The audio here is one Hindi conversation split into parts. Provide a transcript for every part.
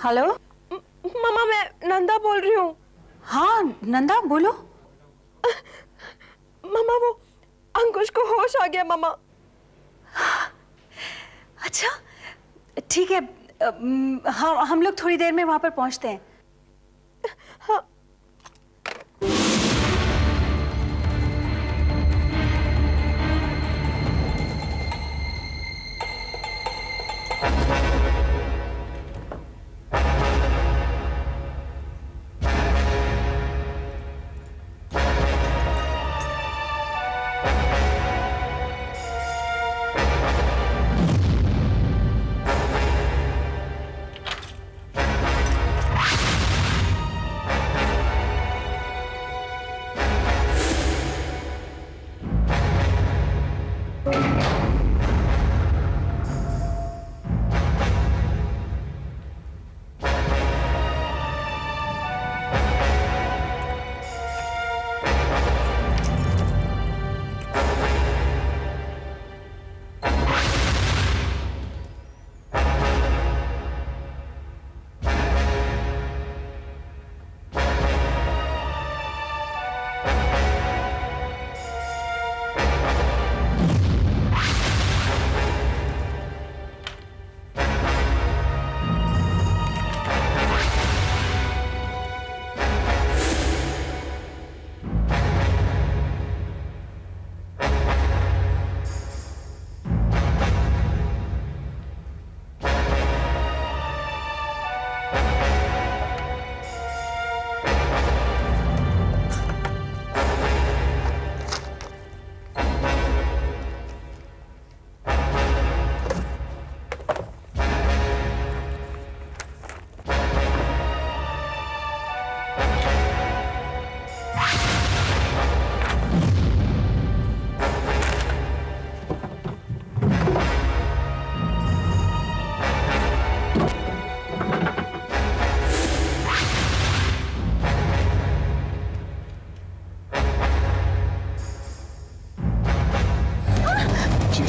हेलो। मामा मैं नंदा बोल रही हूँ। हाँ नंदा बोलो। मामा वो अंकुश को होश आ गया मामा। अच्छा ठीक है, हम लोग थोड़ी देर में वहां पर पहुंचते हैं। हाँ।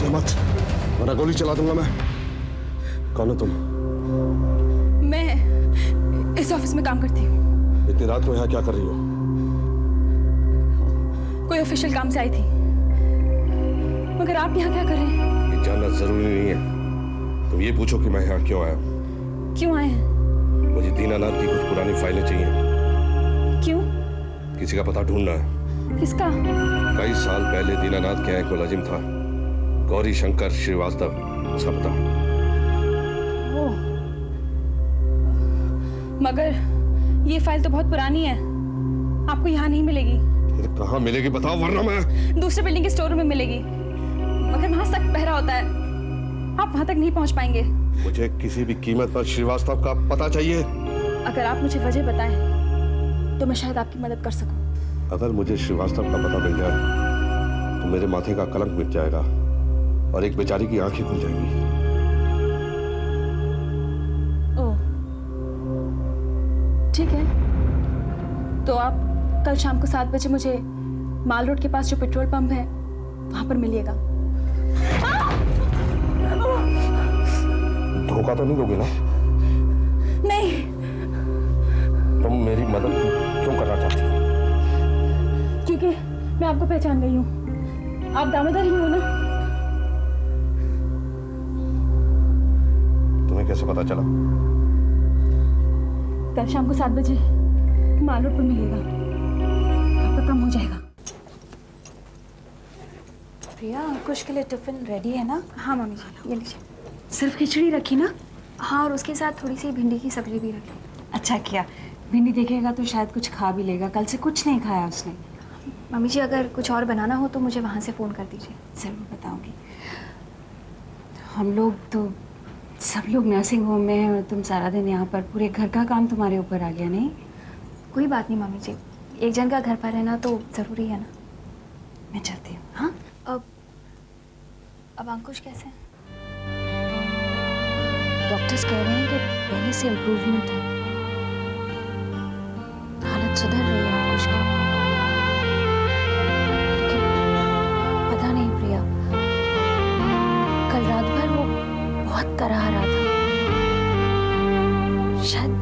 मत वरना गोली चला दूंगा मैं। कौन हो तुम? मैं इस ऑफिस में काम करती हूँ। इतनी रात को यहाँ क्या कर रही हो? कोई ऑफिशियल काम से आई थी। मगर आप यहाँ क्या कर रहे हैं? ये जानना जरूरी नहीं है। तुम ये पूछो कि मैं यहाँ क्यों आया हूँ। क्यों आए हैं? मुझे दीनानाथ की कुछ पुरानी फाइलें चाहिए। क्यों? किसी का पता ढूंढना है। किसका? कई साल पहले दीनानाथ के यहाँ एक मुलाजिम था, गौरी शंकर श्रीवास्तव, उसका पता। ओ, मगर ये फाइल तो बहुत पुरानी है, आपको यहाँ नहीं मिलेगी। तो कहाँ मिलेगी बताओ, वरना मैं दूसरे बिल्डिंग के स्टोर रूम में मिलेगी, मगर वहाँ सख्त पहरा होता है, आप वहाँ तक नहीं पहुँच पाएंगे। मुझे किसी भी कीमत पर श्रीवास्तव का पता चाहिए। अगर आप मुझे वजह बताएं तो मैं शायद आपकी मदद कर सकूं। अगर मुझे श्रीवास्तव का पता मिल जाए तो मेरे माथे का कलंक मिट जाएगा और एक बेचारी की आंखें खुल जाएंगी। ओह, ठीक है, तो आप कल शाम को 7 बजे मुझे माल रोड के पास जो पेट्रोल पंप है वहां पर मिलिएगा। धोखा तो नहीं दोगे ना? नहीं। तुम मेरी मदद क्यों करना चाहती हो? क्योंकि मैं आपको पहचान गई हूँ, आप दामोदर ही हो ना? तुम्हें कैसे पता चला? कल शाम को 7 बजे माल रोड पर मिलेगा, आपका काम हो जाएगा। प्रिया, अंकुश के लिए टिफिन रेडी है ना? हाँ मम्मी जी, ये लीजिए। सिर्फ खिचड़ी रखी ना? हाँ, और उसके साथ थोड़ी सी भिंडी की सब्जी भी रखी। अच्छा किया, भिंडी देखेगा तो शायद कुछ खा भी लेगा, कल से कुछ नहीं खाया उसने। मम्मी जी अगर कुछ और बनाना हो तो मुझे वहाँ से फ़ोन कर दीजिए। ज़रूर बताऊंगी। हम लोग तो सब लोग नर्सिंग होम में हैं और तुम सारा दिन यहाँ पर, पूरे घर का काम तुम्हारे ऊपर आ गया। नहीं, कोई बात नहीं मम्मी जी, एक जन का घर पर रहना तो ज़रूरी है ना। मैं चाहती हूँ। हाँ, अब अंकुश कैसे हैं? डॉक्टर्स कह रहे हैं कि पहले से इम्प्रूवमेंट है, हालत सुधर रही है अंकुश की। लेकिन पता नहीं प्रिया, कल रात भर वो बहुत कराह रहा था, शायद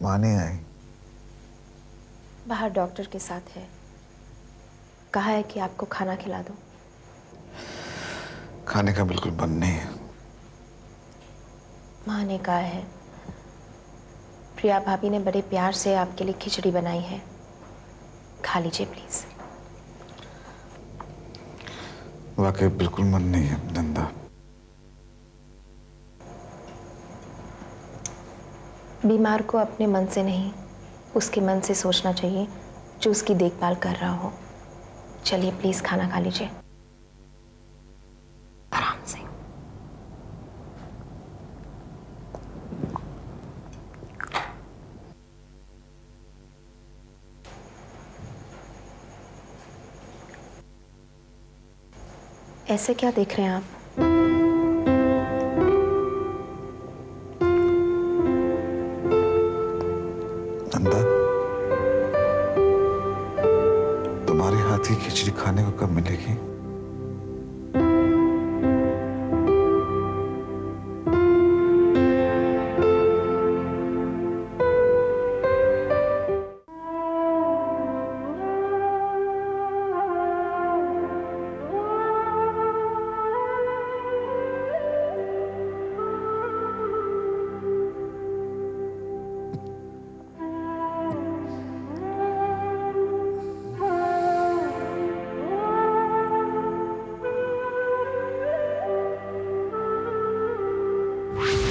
माँ नहीं आई? बाहर डॉक्टर के साथ है, कहा है कि आपको खाना खिला दो। खाने का बिल्कुल मन नहीं है। माँ ने कहा है प्रिया भाभी ने बड़े प्यार से आपके लिए खिचड़ी बनाई है, खा लीजिए प्लीज। वाकई बिल्कुल मन नहीं है नंदा। बीमार को अपने मन से नहीं, उसके मन से सोचना चाहिए जो उसकी देखभाल कर रहा हो। चलिए प्लीज खाना खा लीजिए आराम से। ऐसे क्या देख रहे हैं आप? नंदा, तुम्हारे हाथ की खिचड़ी खाने को कब मिलेगी?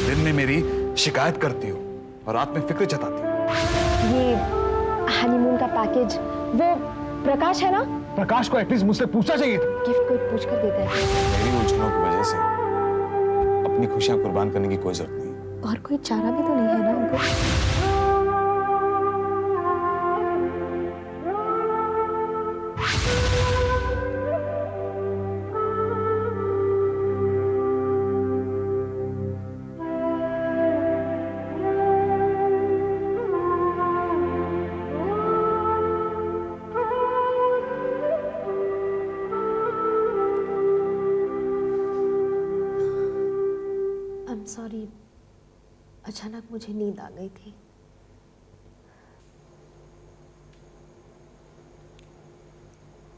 दिन में मेरी शिकायत करती हो और रात में फिक्र जताती हो। ये हनीमून का पैकेज वो प्रकाश है ना? प्रकाश को एटलीस्ट मुझसे पूछना चाहिए था। गिफ्ट कोई पूछ कर देता है। मेरी उलझनों की वजह से अपनी खुशियां कुर्बान करने की कोई जरूरत नहीं। और कोई चारा भी तो नहीं है ना उनको? सॉरी, अचानक मुझे नींद आ गई थी।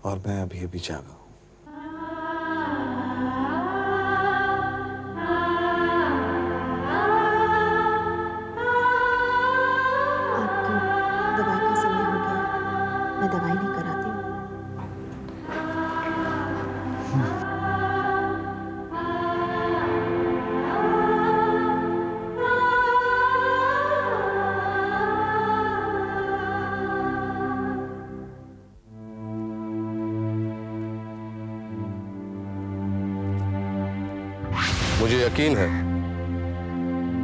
और मैं अभी अभी जागा हूं। आपकी दवाई का समय हो गया, मैं दवाई लेकर आती हूँ। मुझे यकीन है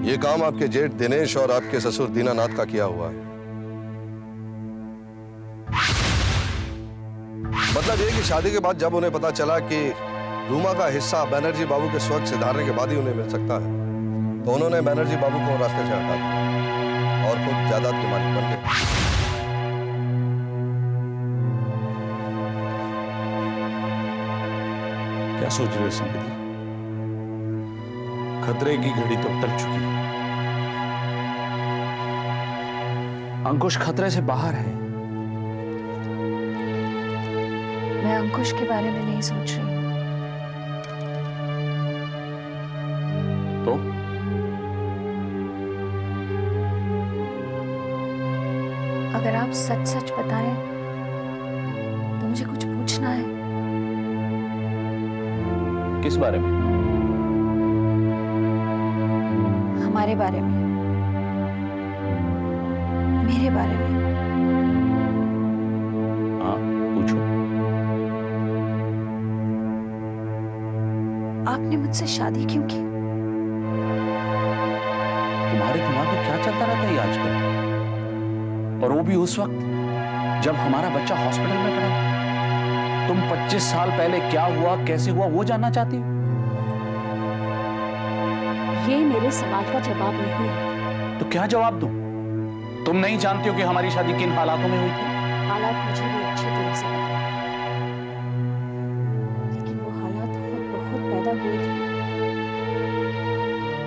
ये काम आपके जेठ दिनेश और आपके ससुर दीनानाथ का किया हुआ है। मतलब ये कि शादी के बाद जब उन्हें पता चला कि रूमा का हिस्सा बनर्जी बाबू के स्वर्ग सिधारने के बाद ही उन्हें मिल सकता है, तो उन्होंने बनर्जी बाबू को रास्ते से हटा दिया और खुद जायदाद के मालिक बन गए। क्या सोच रहे हो संपत्ति? खतरे की घड़ी तो टल चुकी है। अंकुश खतरे से बाहर है। मैं अंकुश के बारे में नहीं सोच रही। तो अगर आप सच सच बताएं तो मुझे कुछ पूछना है। किस बारे में? हमारे बारे में, मेरे बारे में। हाँ, पूछो। आपने मुझसे शादी क्यों की? तुम्हारे दिमाग में क्या चलता रहता है आजकल? और वो भी उस वक्त जब हमारा बच्चा हॉस्पिटल में पड़ा। तुम 25 साल पहले क्या हुआ, कैसे हुआ, वो जानना चाहती हो? ये मेरे सवाल का जवाब नहीं है। तो क्या जवाब दूं? तुम नहीं जानती हो कि हमारी शादी किन हालातों में हुई थी? हालात मुझे भी अच्छी तरह से पता है, लेकिन वो हालात बहुत पैदा हुए थे,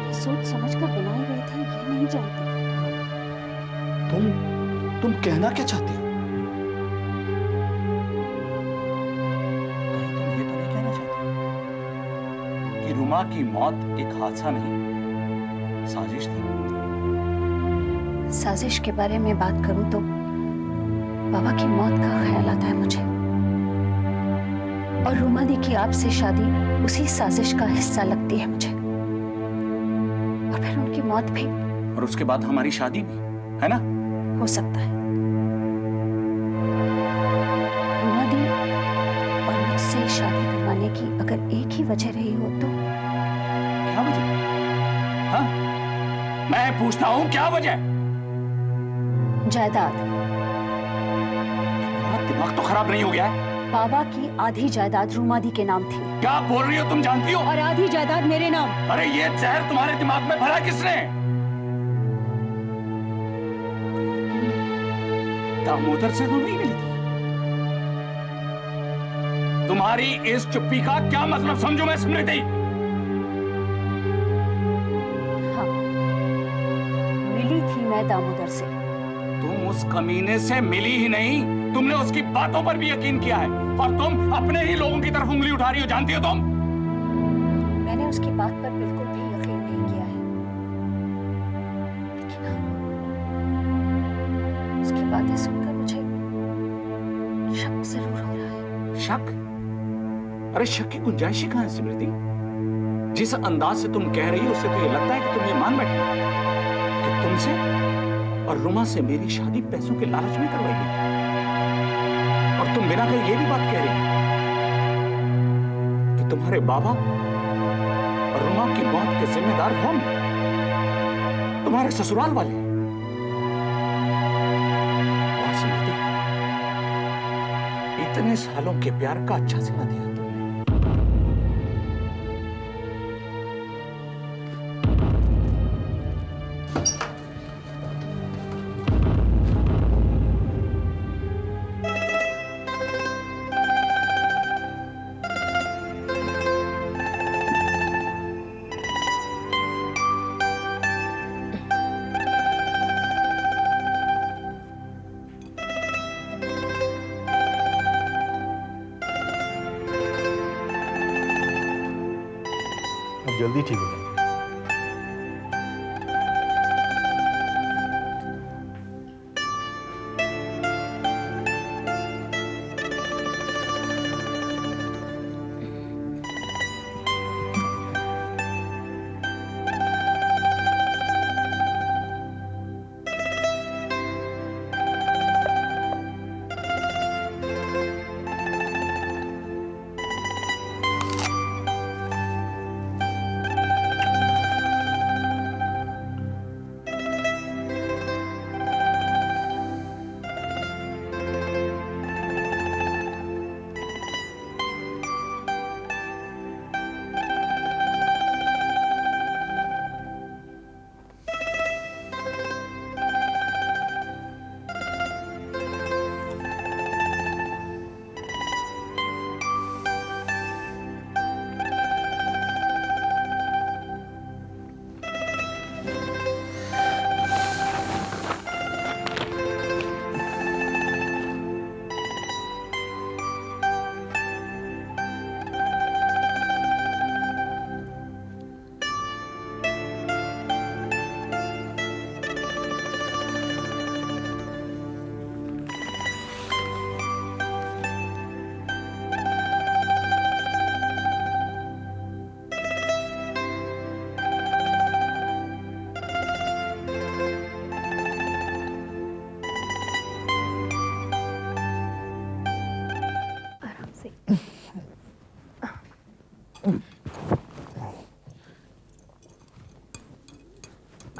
ये सोच समझकर बनाए गए थे, ये नहीं जानती। तुम कहना क्या चाहती हो? कहीं तुम ये तो नहीं कहना चाहती कि रुमा की मौत एक हादसा नहीं, साजिश थी? साजिश के बारे में बात करूं तो बाबा की मौत का ख्याल आता है मुझे, और रुमा दी की आपसे शादी उसी साजिश का हिस्सा लगती है मुझे, और फिर उनकी मौत भी। और उसके बाद हमारी शादी भी, है ना? हो सकता है। रुमा दी और मुझसे शादी करवाने की अगर एक ही वजह रही हो तो? क्या वजह? हाँ? मैं पूछता हूं क्या वजह? जायदाद। तुम्हारा दिमाग तो खराब नहीं हो गया है? बाबा की आधी जायदाद रुमा दी के नाम थी, क्या बोल रही हो तुम? जानती हो? और आधी जायदाद मेरे नाम। अरे ये जहर तुम्हारे दिमाग में भरा किसने? दामोदर से तो नहीं मिली थी। तुम्हारी इस चुप्पी का क्या मतलब समझू मैं स्मृति? हाँ, मिली थी मैं दामोदर से। तुम उस कमीने से मिली ही नहीं, तुमने उसकी बातों पर भी यकीन किया है, और तुम अपने ही लोगों की तरफ उंगली उठा रही हो। जानती हो तुम? मैंने उसकी बात पर बिल्कुल भी यकीन नहीं किया है, लेकिन हाँ, उसकी बातें सुनकर मुझे शक जरूर हो रहा है। शक? अरे शक की गुंजाइश ही कहां है स्मृति? जिस अंदाज से तुम कह रही हो उससे तो ये लगता है कि तुम ये मान बैठे कि तुमसे और रुमा से मेरी शादी पैसों के लालच में करवाई गई थी। और तुम बिना कहे ये भी बात कह रही हो कि तुम्हारे बाबा और रुमा की मौत के जिम्मेदार हम, तुम्हारे ससुराल वाले। और स्मृति, इतने सालों के प्यार का अच्छा सिला दिया तुमने। अब जल्दी ठीक हो जाएंगे।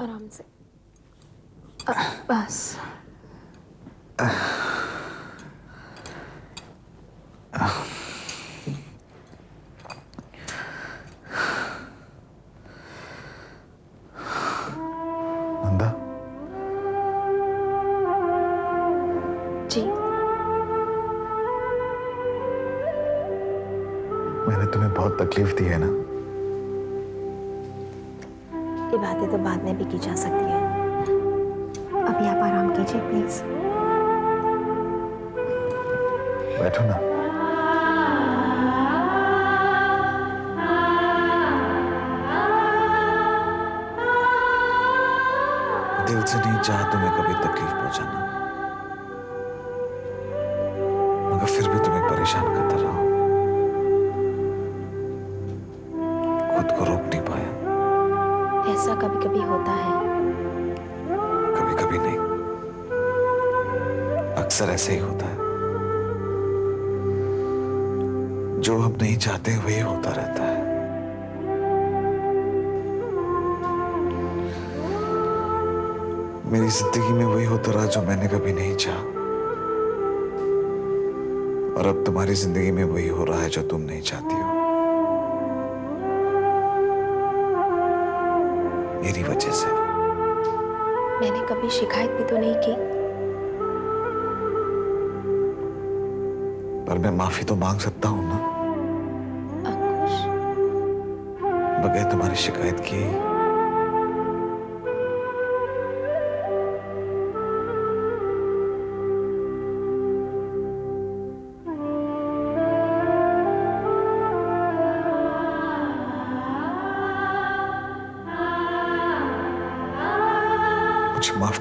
आराम से। बस। नंदा, जी। मैंने तुम्हें बहुत तकलीफ दी है ना? ये बातें तो बाद में भी की जा सकती है, अभी आप आराम कीजिए। कीजिए प्लीज। बैठो ना। दिल से नहीं चाहा तुम्हें कभी तकलीफ पहुंचाना, मगर फिर भी तुम्हें परेशान करता रहा हूं। खुद को रोक नहीं पाया। ऐसा कभी कभी होता है। कभी कभी नहीं, अक्सर ऐसे ही होता है। जो हम नहीं चाहते वही होता रहता है। मेरी जिंदगी में वही होता रहा जो मैंने कभी नहीं चाहा, और अब तुम्हारी जिंदगी में वही हो रहा है जो तुम नहीं चाहती हो, मेरी वजह से। मैंने कभी शिकायत भी तो नहीं की। पर मैं माफी तो मांग सकता हूं ना, अंकुश, बगैर तुम्हारी शिकायत किए ही। मुझे माफ